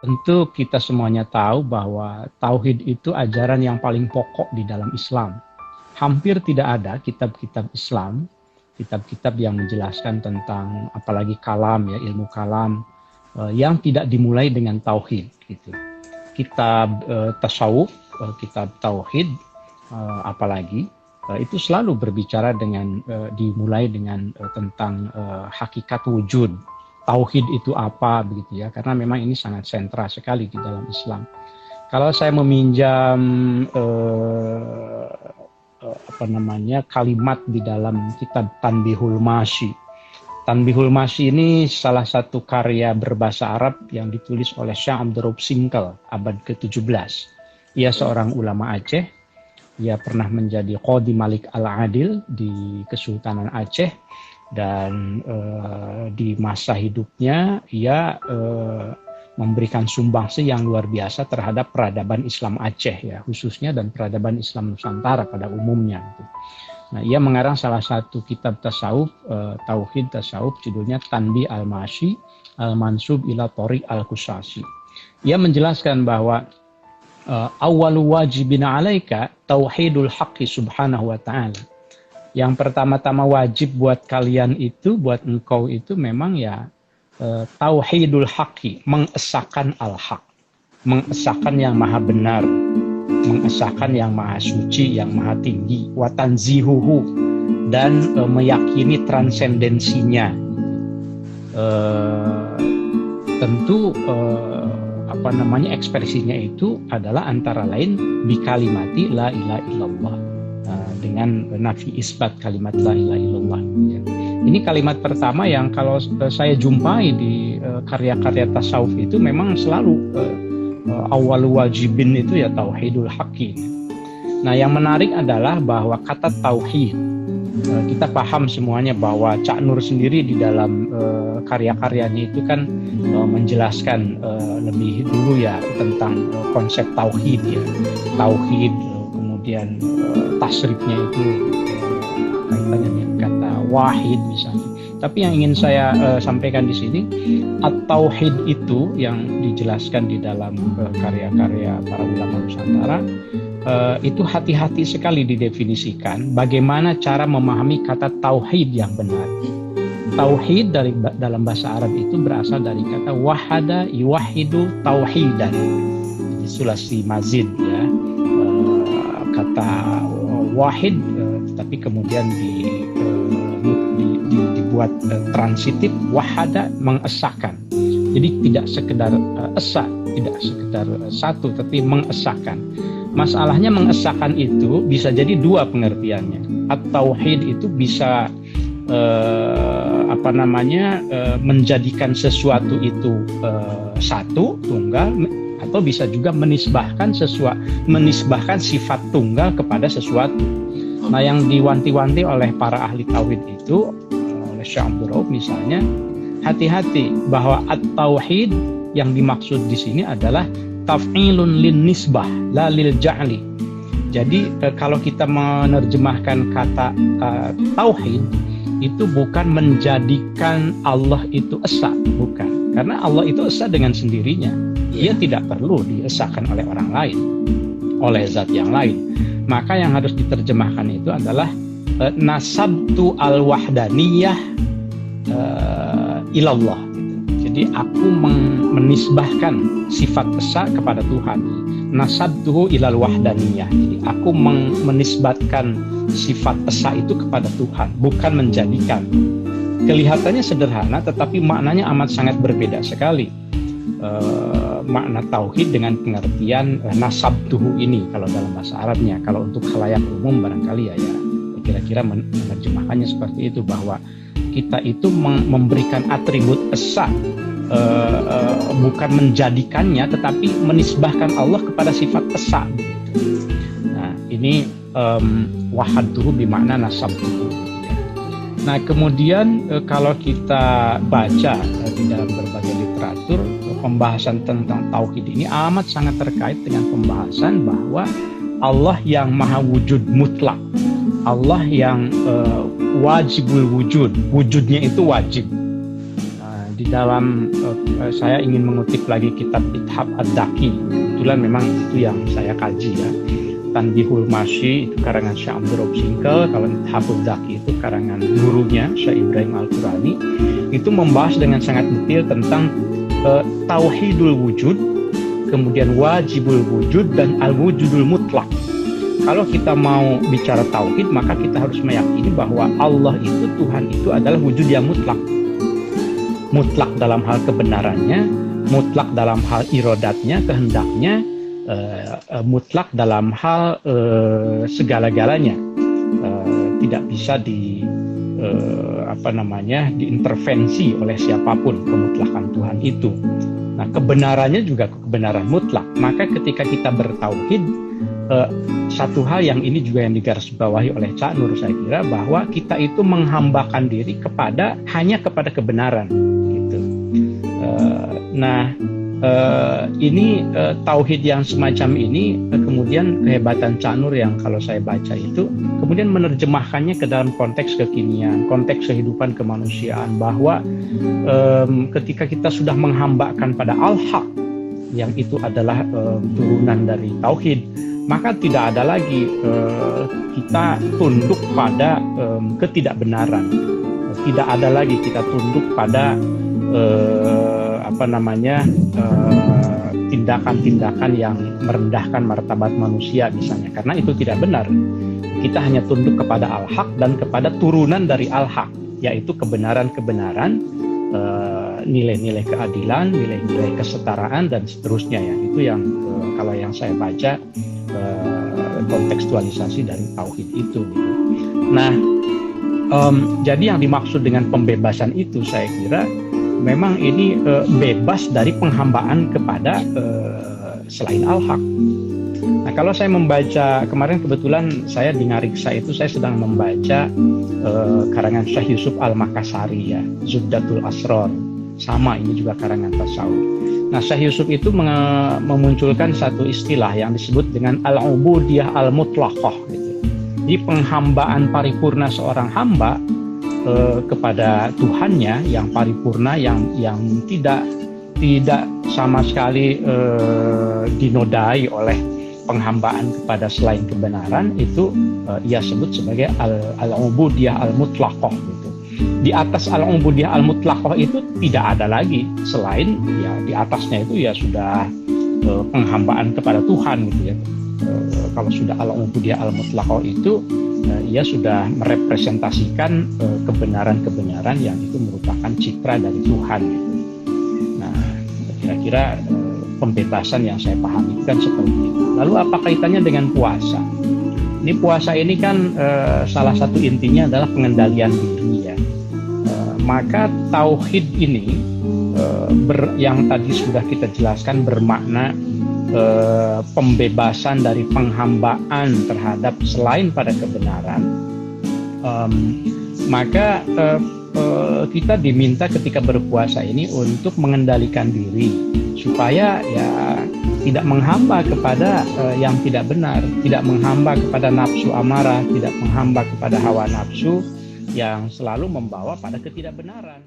Tentu kita semuanya tahu bahwa tauhid itu ajaran yang paling pokok di dalam Islam. Hampir tidak ada kitab-kitab Islam, kitab-kitab yang menjelaskan tentang apalagi kalam, ya, ilmu kalam, yang tidak dimulai dengan tauhid gitu. Kitab tasawuf, kitab tauhid, apalagi itu selalu berbicara dengan dimulai dengan tentang hakikat wujud. Tauhid itu apa begitu ya, karena memang ini sangat sentral sekali di dalam Islam. Kalau saya meminjam kalimat di dalam kitab Tanbihul Masyi. Tanbihul Masyi ini salah satu karya berbahasa Arab yang ditulis oleh Syekh Abdurraub Singkal abad ke-17. Ia seorang ulama Aceh. Ia pernah menjadi Qadi Malik Al-Adil di Kesultanan Aceh, dan di masa hidupnya ia memberikan sumbangsi yang luar biasa terhadap peradaban Islam Aceh ya khususnya, dan peradaban Islam Nusantara pada umumnya. Nah, ia mengarang salah satu kitab tasawuf, tauhid tasawuf, judulnya Tanbih Al-Masyi Al-Mansub ila Thoriq Al-Qusasi. Ia menjelaskan bahwa awwalu wajibina alaika tauhidul haqqi subhanahu wa ta'ala. Yang pertama-tama wajib buat kalian itu, buat engkau itu memang ya tauhidul haqqi, mengesahkan al-haq, mengesahkan yang maha benar, mengesahkan yang maha suci, yang maha tinggi, wa tanzihuhu, dan meyakini transendensinya. Tentu ekspresinya itu adalah antara lain bi kalimati la ilaha illallah, dengan nafi isbat kalimat la ilaha illallah. Ini kalimat pertama yang kalau saya jumpai di karya-karya tasawuf itu memang selalu awal wajibin itu ya tauhidul haqqi. Nah, yang menarik adalah bahwa kata tauhid, kita paham semuanya bahwa Cak Nur sendiri di dalam karya-karyanya itu kan menjelaskan lebih dulu ya tentang konsep tauhid ya. Tauhid, kemudian tasrifnya itu kaitannya dengan kata wahid misalnya. Tapi yang ingin saya sampaikan di sini, at-tauhid itu yang dijelaskan di dalam karya-karya para ulama Nusantara, itu hati-hati sekali didefinisikan bagaimana cara memahami kata tauhid yang benar. Tauhid dalam bahasa Arab itu berasal dari kata wahada yuwahidu tauhidan. Sulasi mazid ya, kata wahid tetapi kemudian dibuat transitif, wahada, mengesahkan. Jadi tidak sekedar esa, tidak sekedar satu, tapi mengesahkan. Masalahnya mengesahkan itu bisa jadi dua pengertiannya. At-tauhid itu bisa menjadikan sesuatu itu satu, tunggal, atau bisa juga menisbahkan sifat tunggal kepada sesuatu. Nah, yang diwanti-wanti oleh para ahli tauhid itu, oleh Syekh Abdurraub misalnya, hati-hati bahwa at-tauhid yang dimaksud di sini adalah taf'ilun lin nisbah la lil ja'li. Jadi kalau kita menerjemahkan kata tauhid itu bukan menjadikan Allah itu esa, bukan. Karena Allah itu esa dengan sendirinya. Dia tidak perlu diesahkan oleh orang lain, oleh zat yang lain. Maka yang harus diterjemahkan itu adalah nasabtu al-wahdaniyah ilallah. Jadi aku menisbahkan sifat esa kepada Tuhan. Nasabtuhu ilal wahdaniyah. Jadi aku menisbatkan sifat esa itu kepada Tuhan, bukan menjadikan. Kelihatannya sederhana, tetapi maknanya amat sangat berbeda sekali. Makna tauhid dengan pengertian nasabtuhu ini kalau dalam bahasa Arabnya. Kalau untuk khalayak umum barangkali ya kira-kira menerjemahkannya seperti itu, bahwa kita itu memberikan atribut esa, bukan menjadikannya, tetapi menisbahkan Allah kepada sifat esa. Nah, ini wahadtuhu bimakna nasabtuhu. Nah, kemudian kalau kita baca di dalam berbagai literatur, pembahasan tentang tauhid ini amat sangat terkait dengan pembahasan bahwa Allah yang maha wujud mutlak, Allah yang wajibul wujud, wujudnya itu wajib. di dalam saya ingin mengutip lagi kitab Ithaf Ad-Daki. Kebetulan memang itu yang saya kaji ya. Tanbihul Masyi itu karangan Syekh Abdul Rauf Singkel, kalau Ithaf Ad-Daki itu karangan gurunya Syekh Ibrahim Al-Qurani. Itu membahas dengan sangat detail tentang tauhidul wujud, kemudian wajibul wujud, dan al-wujudul mutlak. Kalau kita mau bicara tauhid, maka kita harus meyakini bahwa Allah itu, Tuhan itu adalah wujud yang mutlak. Mutlak dalam hal kebenarannya, mutlak dalam hal irodatnya, kehendaknya, mutlak dalam hal segala-galanya. Tidak bisa diintervensi oleh siapapun kemutlakan Tuhan itu. Nah, kebenarannya juga kebenaran mutlak. Maka ketika kita bertauhid, satu hal yang ini juga yang digarisbawahi oleh Cak Nur, saya kira, bahwa kita itu menghambakan diri hanya kepada kebenaran gitu. Ini tauhid yang semacam ini, kemudian kehebatan Cak Nur yang kalau saya baca itu kemudian menerjemahkannya ke dalam konteks kekinian, konteks kehidupan kemanusiaan, bahwa ketika kita sudah menghambakan pada al-haq, yang itu adalah turunan dari tauhid, maka tidak ada lagi kita tunduk pada ketidakbenaran. Tidak ada lagi kita tunduk pada tindakan-tindakan yang merendahkan martabat manusia misalnya, karena itu tidak benar. Kita hanya tunduk kepada al-haq dan kepada turunan dari al-haq, yaitu kebenaran-kebenaran, nilai-nilai keadilan, nilai-nilai kesetaraan, dan seterusnya ya. Itu yang kalau yang saya baca kontekstualisasi dari tauhid itu gitu. Nah, jadi yang dimaksud dengan pembebasan itu, saya kira memang ini bebas dari penghambaan kepada selain al-haq. Nah, kalau saya membaca kemarin, kebetulan saya di Ngariksa itu saya sedang membaca karangan Syekh Yusuf Al-Makassari ya, Zubdatul Asrar. Sama, ini juga karangan tasawuf. Nah, Syekh Yusuf itu memunculkan satu istilah yang disebut dengan al-ubudiyah al-mutlaqah gitu. Jadi penghambaan paripurna seorang hamba kepada Tuhannya yang paripurna, yang tidak sama sekali dinodai oleh penghambaan kepada selain kebenaran, itu ia sebut sebagai al-ubudiyah al-mutlaqah gitu. Di atas al-ubudiyah al-mutlaqah itu tidak ada lagi selain, ya di atasnya itu ya sudah penghambaan kepada Tuhan gitu ya. Kalau sudah al-ubudiyah al-mutlaqah itu ia sudah merepresentasikan kebenaran-kebenaran yang itu merupakan citra dari Tuhan gitu. Nah, kira-kira pembebasan yang saya pahami kan seperti itu. Lalu apa kaitannya dengan puasa? Ini puasa ini kan salah satu intinya adalah pengendalian diri ya. Maka tauhid ini yang tadi sudah kita jelaskan bermakna pembebasan dari penghambaan terhadap selain pada kebenaran. Maka kita diminta ketika berpuasa ini untuk mengendalikan diri supaya ya tidak menghamba kepada yang tidak benar, tidak menghamba kepada nafsu amarah, tidak menghamba kepada hawa nafsu yang selalu membawa pada ketidakbenaran.